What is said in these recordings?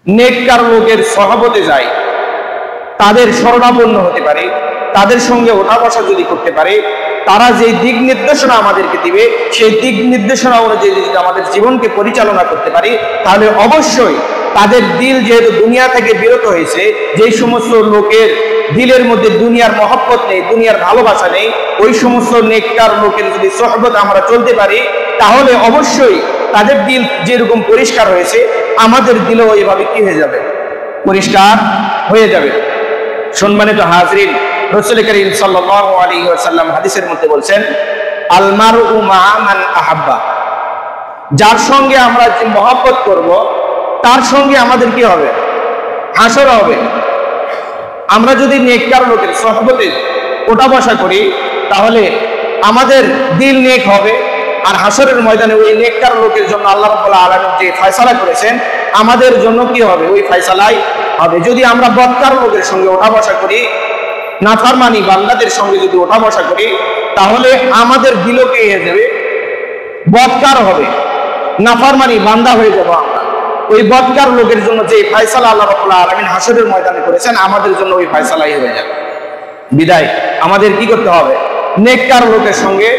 নেককার লোকের সহবতে যায়, তাদের শরণাপন্ন হতে পারে, তাদের সঙ্গে ওঠা বসা যদি করতে পারে, তারা যে দিক নির্দেশনা আমাদেরকে দিবে সেই দিক নির্দেশনা অনুযায়ী যদি আমাদের জীবনকে পরিচালনা করতে পারি, তাহলে অবশ্যই তাদের দিল যেহেতু দুনিয়া থেকে বিরত হয়েছে, যেই সমস্ত লোকের দিলের মধ্যে দুনিয়ার মহব্বত নেই, দুনিয়ার ভালোবাসা নেই, ওই সমস্ত নেককার লোকের যদি সোহবত আমরা চলতে পারি, তাহলে অবশ্যই তাদের দিল যেরকম পরিষ্কার হয়েছে আমাদের দিলও এভাবে কি হয়ে যাবে, পরিষ্কার হয়ে যাবে। সম্মানিত হাজরিন, রাসূল করিম সাল্লাল্লাহু আলাইহি ওয়াসাল্লাম হাদিসের মধ্যে বলছেন, আল মারউ মা মান আহাব্বা, যার সঙ্গে আমরা যে মহব্বত করব তার সঙ্গে আমাদের কি হবে, হাসর হবে। আমরা যদি নেককার লোকের সোহবতে ওঠা বসা করি তাহলে আমাদের দিল নেক হবে, আর হাসরের ময়দানে ওই নেককার লোকের জন্য আল্লাহ রাব্বুল আলামিন যে ফয়সালা করেছেন আমাদের জন্য কি হবে, ওই ফয়সালাই হবে। যদি আমরা বদকার লোকের সঙ্গে ওঠা বসা করি, নাফরমানি বান্দাদের সঙ্গে যদি ওঠা বসা করি, তাহলে আমাদের দিলও কি হয়ে যাবে, বদকার হবে, নাফরমানি বান্দা হয়ে যাব আমরা। ওই বদকার লোকের জন্য যে ফয়সালা আল্লাহ রাব্বুল আলামিন হাসরের ময়দানে করেছেন আমাদের জন্য ওই ফয়সালাই হয়ে যাবে। বিদায় আমাদের কি করতে হবে, নেককার লোকের সঙ্গে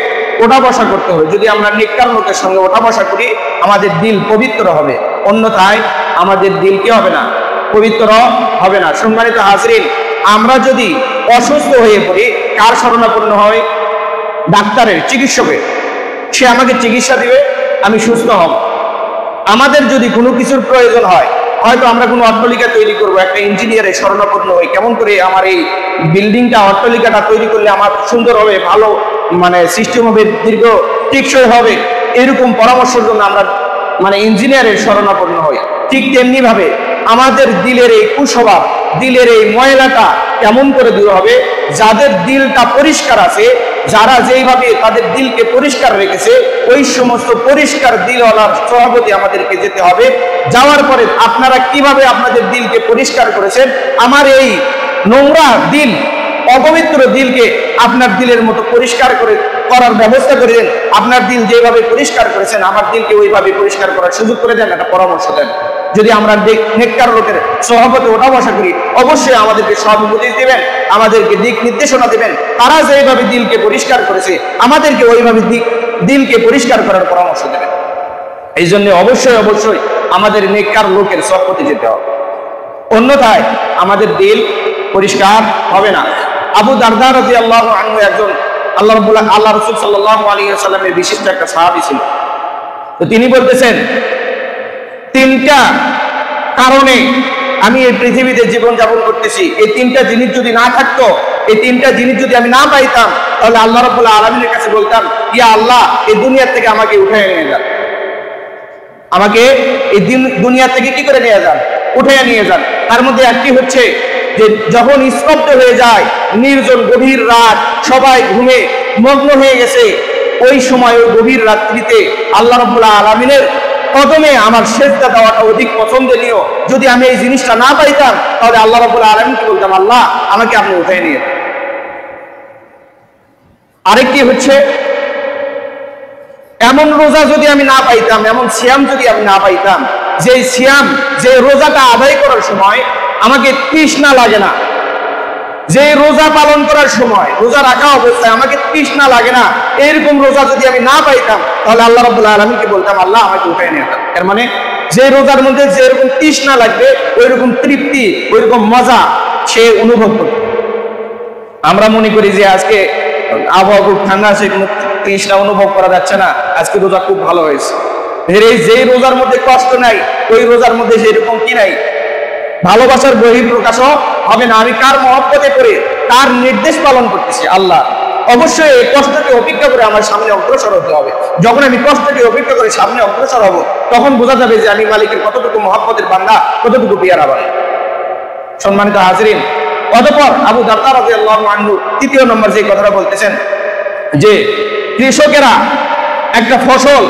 ওঠা বসা করতে হবে। যদি আমরা নেককার লোকের সঙ্গে ওঠা বসা করি আমাদের দিল পবিত্র হবে, অন্যথায় আমাদের দিল কি হবে না, পবিত্র হবে না। সম্মানিত হাজরিন, আমরা যদি অসুস্থ হয়ে পড়ি কার শরণাপন্ন হয়, ডাক্তারের, চিকিৎসকের, সে আমাকে চিকিৎসা দিবে, আমি সুস্থ হব। আমাদের যদি কোনো কিছুর প্রয়োজন হয়, হয়তো আমরা কোনো অট্টালিকা তৈরি করব, একটা ইঞ্জিনিয়ারের শরণাপন্ন হই, কেমন করে আমার এই বিল্ডিংটা, অট্টালিকাটা তৈরি করলে আমার সুন্দর হবে, ভালো মানে সিস্টেম হবে, দীর্ঘ টেকসই হবে, এরকম পরামর্শের জন্য আমরা মানে ইঞ্জিনিয়ারের শরণাপন্ন হই। ঠিক তেমনি ভাবে আমাদের দিলের এই কুস্বভাব, দিলের এই ময়লাটা কেমন করে দূর হবে, যাদের দিলটা পরিষ্কার আছে, যারা যেইভাবে তাদের দিলকে পরিষ্কার রেখেছে, ওই সমস্ত পরিষ্কার দিলওয়ালার সহবতে আমাদেরকে যেতে হবে। যাওয়ার পরে আপনারা কিভাবে আপনাদের দিলকে পরিষ্কার করেছেন, আমার এই নোংরা দিল, অপবিত্র দিলকে আপনার দিলের মতো পরিষ্কার করার ব্যবস্থা করে দেন। আপনার দিল যেভাবে পরিষ্কার করেছেন আমার দিলকে ওইভাবে পরিষ্কার করার সুযোগ করে দেন, একটা পরামর্শ দেন। যদি আমরা নেককার লোকের সহবতে ওঠা বসা করি অবশ্যই আমাদেরকে সব উপদেশ দেবেন, আমাদেরকে দিক নির্দেশনা দেবেন। তারা যেভাবে দিলকে পরিষ্কার করেছে আমাদেরকে ওইভাবে দিলকে পরিষ্কার করার পরামর্শ দেবেন। এই জন্য অবশ্যই অবশ্যই আমাদের নেককার লোকের সহবতে যেতে হবে, অন্যথায় আমাদের দিল পরিষ্কার হবে না। আবু দারদা রাদিয়াল্লাহু আনহু একজন আল্লাহ রাসূল সাল্লাল্লাহু আলাইহি ওয়াসাল্লামের বিশিষ্ট একটা সাহাবী ছিল। তো তিনি বলতেছেন, তিনটা কারণে আমি এই পৃথিবীতে জীবন যাপন করতেছি, এই তিনটা জিনিস যদি না থাকতো, এই তিনটা জিনিস যদি আমি না পাইতাম, তাহলে আল্লাহ রাব্বুল আলামিনের কাছে বলতাম, ইয়া আল্লাহ এই দুনিয়া থেকে আমাকে উঠায় নিয়ে যান, আমাকে এই দুনিয়া থেকে কি করে নিয়ে যান, উঠায় নিয়ে যান। তার মধ্যে একটি হচ্ছে যে যখন স্তব্ধ হয়ে যায়, নির্জন গভীর রাত, সবাই ঘুমে মগ্ন হয়ে গেছে, ওই সময় ওই গভীর রাত্রিতে আল্লাহ রাব্বুল আলামিনের কদমে আমার সেজদা দেওয়াটা অধিক পছন্দনীয়। যদি আমি এই জিনিসটা না পাইতাম তাহলে আল্লাহ রাব্বুল আলামিনকে বলতাম, আল্লাহ আমাকে আপনি উঠায় নিয়ে যান। আরেকটি হচ্ছে, এমন রোজা যদি আমি না পাইতাম, এমন সিয়াম যদি আমি না পাইতাম, যে সিয়াম, যে রোজাটা আদায় করার সময় আমাকে তৃষ্ণা লাগে না, যে রোজা পালন করার সময়, রোজা রাখা অবস্থায় আমাকে তৃষ্ণা লাগে না, এরকম রোজা যদি আমি না পাইতাম তাহলে আল্লাহ রাব্বুল আলামিনকে বলতাম, আল্লাহ আমাকে উঠায় নিয়ে যান। এর মানে যে রোজার মধ্যে যেরকম তৃষ্ণা লাগবে ওইরকম তৃপ্তি, ওইরকম মজা সে অনুভব করবে। আমরা মনে করি যে আজকে আবহাওয়া খুব ঠান্ডা আছে, কোনো তৃষ্ণা অনুভব করা যাচ্ছে না, আজকে রোজা খুব ভালো হয়েছে। যে রোজার মধ্যে কষ্ট নাই ওই রোজার মধ্যে সেরকম কি নাই, ভালোবাসার বহিঃপ্রকাশও হবে না। আমি কার মহব্বতে করে কার নির্দেশ পালন করতেছি, আল্লাহ। অবশ্যই এই কষ্টকে অপেক্ষা করে আমার সামনে অগ্রসর হতে হবে। যখন আমি কষ্টকে অপেক্ষা করে সামনে অগ্রসর হব তখন বোঝা যাবে যে আমি মালিকের কতটুকু মহব্বতের বান্দা, কতটুকু পিয়ারা বান্দা। সম্মানিত হাজরিন, অতঃপর আবু দারদা রাদিয়াল্লাহু আনহু তৃতীয় নম্বর যে কথাটা বলতেছেন যে কৃষকেরা একটা ফসল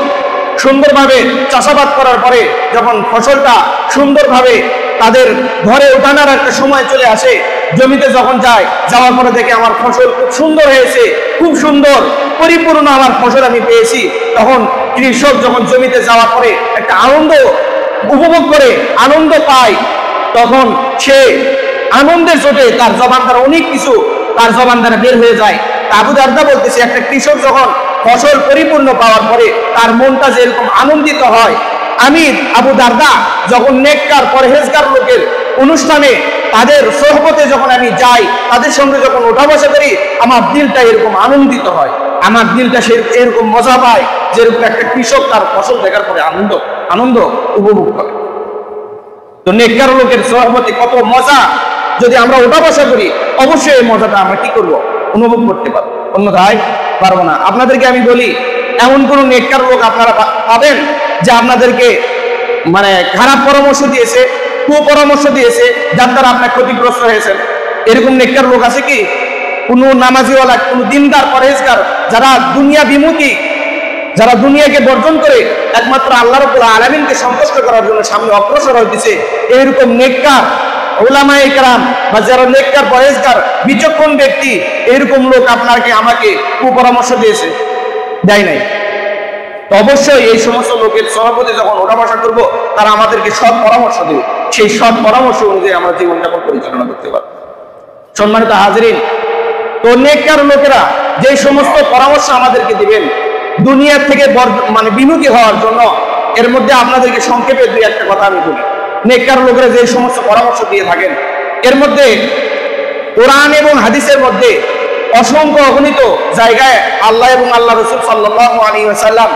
সুন্দরভাবে চাষাবাদ করার পরে যখন ফসলটা সুন্দরভাবে তাদের ঘরে ওঠানোর একটা সময় চলে আসে, জমিতে যখন যায়, যাওয়ার পরে দেখে আমার ফসল খুব সুন্দর হয়েছে, খুব সুন্দর পরিপূর্ণ আমার ফসল আমি পেয়েছি, তখন কৃষক যখন জমিতে যাওয়ার পরে একটা আনন্দ উপভোগ করে আনন্দ পায়, তখন সে আনন্দের চোটে তার জবান দ্বারা অনেক কিছু তার জবান দ্বারা বের হয়ে যায়। আবু দারদা বলতেছে, একটা কৃষক যখন ফসল পরিপূর্ণ পাওয়ার পরে তার মনটা যেরকম আনন্দিত হয়, আমি আবু দারদা যখন নেককার পরহেজগার লোকের অনুষ্ঠানে তাদের সোহবতে যখন আমি যাই, তাদের সঙ্গে যখন ওঠা বসা করি, আমার দিলটা এরকম আনন্দিত হয়, আমার দিলটা সে এরকম মজা পায় যেরকম একটা কৃষক তার ফসল দেখার পরে আনন্দ উপভোগ করে। তো নেককার লোকের সোহবতে কত মজা, যদি আমরা ওঠা বসা করি অবশ্যই এই মজাটা আমরা কি করব, অনুভব করতে পারবো, অন্যথায় পারবো না। আপনাদেরকে আমি বলি, এমন কোন নেককার লোক আপনারা পাবেন যে আপনাদেরকে মানে খারাপ পরামর্শ দিয়েছে, কুপরামর্শ দিয়েছে, যার দ্বারা আপনার ক্ষতিগ্রস্ত হয়েছেন? এরকম নেককার লোক আছে কি? কোন নামাজিওয়ালা, কোন দিনদার পরহেজগার, যারা দুনিয়া বিমুখী, যারা দুনিয়াকে বর্জন করে একমাত্র আল্লাহ রাব্বুল আলামিনকে সন্তুষ্ট করার জন্য সামনে অগ্রসর হইতেছে, এরকম নেককার উলামায়ে কেরাম বা যারা নেককার পরহেজগার বিচক্ষণ ব্যক্তি, এরকম লোক আপনাকে আমাকে কুপরামর্শ দিয়েছে? দেয় নাই। তো অবশ্যই এই সমস্ত লোকের সহবতে যখন ওঠা বসা করবো, তারা আমাদেরকে সৎ পরামর্শ দেবে, সেই সৎ পরামর্শ অনুযায়ী আমরা জীবনযাপন পরিচালনা করতে পারবো। সম্মানিত হাজিরিন, তো নেককার লোকেরা যে সমস্ত পরামর্শ আমাদেরকে দিবেন দুনিয়ার থেকে মানে বিমুখী হওয়ার জন্য, এর মধ্যে আপনাদেরকে সংক্ষেপে দুই একটা কথা আমি বলি। নেককার লোকেরা যে সমস্ত পরামর্শ দিয়ে থাকেন, এর মধ্যে কোরআন এবং হাদিসের মধ্যে অসংখ্য অগণিত জায়গায় আল্লাহ এবং আল্লাহ রাসূল সাল্লাল্লাহু আলাইহি ওয়াসাল্লাম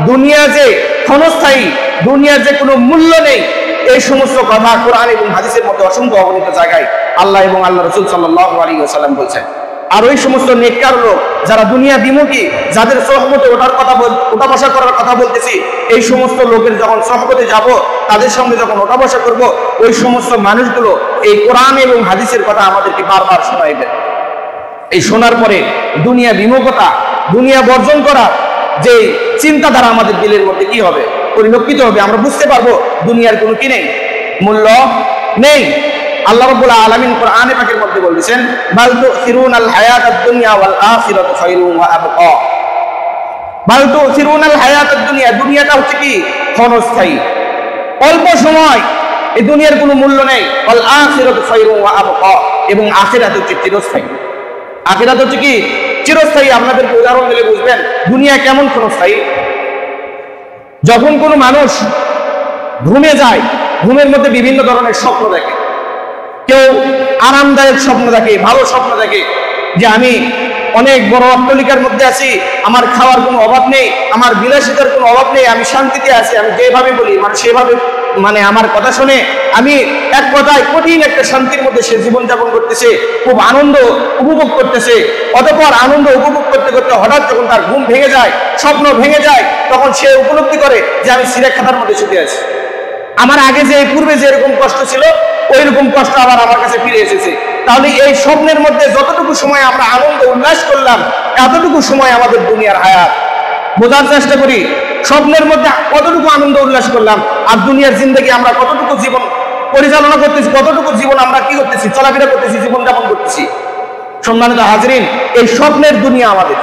দুনিয়া যে ক্ষণস্থায়ী, দুনিয়ার যে কোনো মূল্য নেই, এই সমস্ত কথা কোরআন এবং হাদিসের মধ্যে অসংখ্য অগণিত জায়গায় আল্লাহ এবং আল্লাহ রাসূল সাল্লাল্লাহু আলাইহি ওয়াসাল্লাম বলছেন। আর ওই সমস্ত নেককার লোক যারা দুনিয়া বিমুখী, যাদের সহবতে ওঠা বসা করার কথা বলতেছি, এই সমস্ত লোকের যখন সহবতে যাব, তাদের সঙ্গে যখন ওঠা বসা করব, ওই সমস্ত মানুষগুলো এই কোরআন এবং হাদিসের কথা আমাদেরকে বারবার শোনাইবে। এই শোনার পরে দুনিয়া বিমুখতা, দুনিয়া বর্জন করা যে চিন্তাধারা আমাদের দিলের মধ্যে কি হবে, পরিলক্ষিত হবে। আমরা বুঝতে পারবো দুনিয়ার কোনো কি নেই, মূল্য নেই। আল্লাহ রাব্বুল আলামিন কোরআনে পাকের মধ্যে বলেছেন, বাল তুসিরুনাল হায়াতাদ দুনিয়া ওয়াল আখিরাতু খায়রুন ওয়া আবকা। বাল তুসিরুনাল হায়াতাদ দুনিয়া, দুনিয়াটা হচ্ছে কি ক্ষণস্থায়ী, অল্প সময়, এই দুনিয়ার কোনো মূল্য নেই। ওয়াল আখিরাতু খায়রুন ওয়া আবকা, এবং আখিরাত হচ্ছে চিরস্থায়ী। আখিরাত হচ্ছে কি চিরস্থায়ী। আপনাদেরকে উদাহরণ দিলে বুঝবেন দুনিয়া কেমন ক্ষণস্থায়ী। যখন কোনো মানুষ ঘুমে যায়, ঘুমের মধ্যে বিভিন্ন ধরনের স্বপ্ন দেখে। কেউ আরামদায়ক স্বপ্ন দেখে, ভালো স্বপ্ন দেখে, যে আমি অনেক বড় অট্টালিকার মধ্যে আছি, আমার খাওয়ার কোনো অভাব নেই, আমার বিলাসিতার কোনো অভাব নেই, আমি শান্তিতে আছি, আমি যেভাবে বলি মানে সেভাবে মানে আমার কথা শুনে আমি এক কথায় কঠিন একটা শান্তির মধ্যে সে জীবনযাপন করতেছে, খুব আনন্দ উপভোগ করতেছে। অতঃপর আনন্দ উপভোগ করতে করতে হঠাৎ যখন তার ঘুম ভেঙে যায়, স্বপ্ন ভেঙে যায়, তখন সে উপলব্ধি করে যে আমি সিরেখাতার মধ্যে শুতে আছি, আমার আগে যে পূর্বে যে এরকম কষ্ট ছিল ওই রকম কষ্ট আবার আমার কাছে ফিরে এসেছে। তাহলে এই স্বপ্নের মধ্যে যতটুকু সময় আমরা আনন্দ উল্লাস করলাম, এতটুকু সময় আমাদের দুনিয়ার হায়াত। বোঝার চেষ্টা করি স্বপ্নের মধ্যে কতটুকু আনন্দ উল্লাস করলাম, আর দুনিয়ার জিন্দগি আমরা কতটুকু জীবন পরিচালনা করতেছি, কতটুকু জীবন আমরা কি করতেছি, চলাফেরা করতেছি, জীবনযাপন করতেছি। সম্মানিত হাজিরিন, এই স্বপ্নের দুনিয়া আমাদের।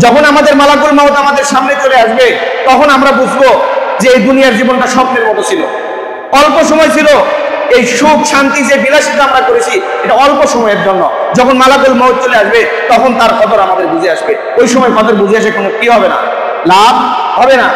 যখন আমাদের মালাকুল মাউত আমাদের সামনে চলে আসবে, তখন আমরা বুঝবো যে এই দুনিয়ার জীবনটা স্বপ্নের মতো ছিল, অল্প সময় ছিল। এই সুখ শান্তি যে বিলাসিতা আমরা করেছি, এটা অল্প সময়ের জন্য। যখন মালাকুল মাউত চলে আসবে, তখন তার কদর আমাদের বুঝে আসবে। ওই সময় কদর বুঝে আসে কোনো কি হবে না, লাভ হবে না।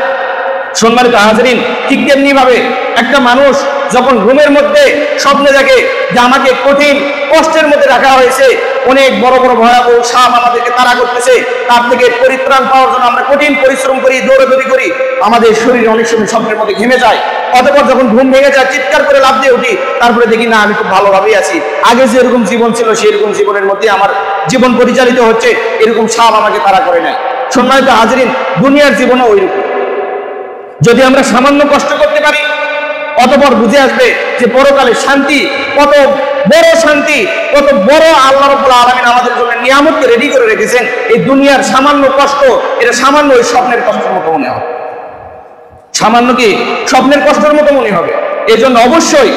সম্মানিত হাজিরিন, ঠিক তেমনি ভাবে একটা মানুষ যখন ঘুমের মধ্যে স্বপ্নে দেখে যে আমাকে কঠিন কষ্টের মধ্যে রাখা হয়েছে, অনেক বড় বড় ভয়াবহ সাপ আমাদেরকে তাড়া করতেছে, তার থেকে পরিত্রাণ পাওয়ার জন্য আমরা কঠিন পরিশ্রম করি, দৌড়াদৌড়ি করি, আমাদের শরীর অনেক সময় স্বপ্নের মধ্যে ঘেমে যায়। অতঃপর যখন ঘুম ভেঙে যায়, চিৎকার করে লাফ দিয়ে উঠি, তারপরে দেখি না আমি খুব ভালোভাবেই আছি, আগে যেরকম জীবন ছিল সেরকম জীবনের মধ্যে আমার জীবন পরিচালিত হচ্ছে, এরকম সাপ আমাকে তাড়া করে নাই। সম্মানিত হাজিরিন, দুনিয়ার জীবনও ওইরকম। যদি আমরা সামান্য কষ্ট করতে পারি, অতঃপর বুঝে আসবে যে পরকালে শান্তি কত বড় শান্তি, কত বড় আল্লাহ রাব্বুল আলামিন আমাদের জন্য নিয়ামতকে রেডি করে রেখেছেন। এই দুনিয়ার সামান্য কষ্ট, এটা সামান্য ওই স্বপ্নের কষ্টের মতো মনে হবে, সামান্য কি স্বপ্নের কষ্টের মতো মনে হবে। এই জন্য অবশ্যই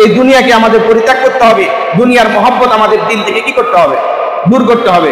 এই দুনিয়াকে আমাদের পরিত্যাগ করতে হবে, দুনিয়ার মহব্বত আমাদের দিল থেকে কি করতে হবে, দূর করতে হবে।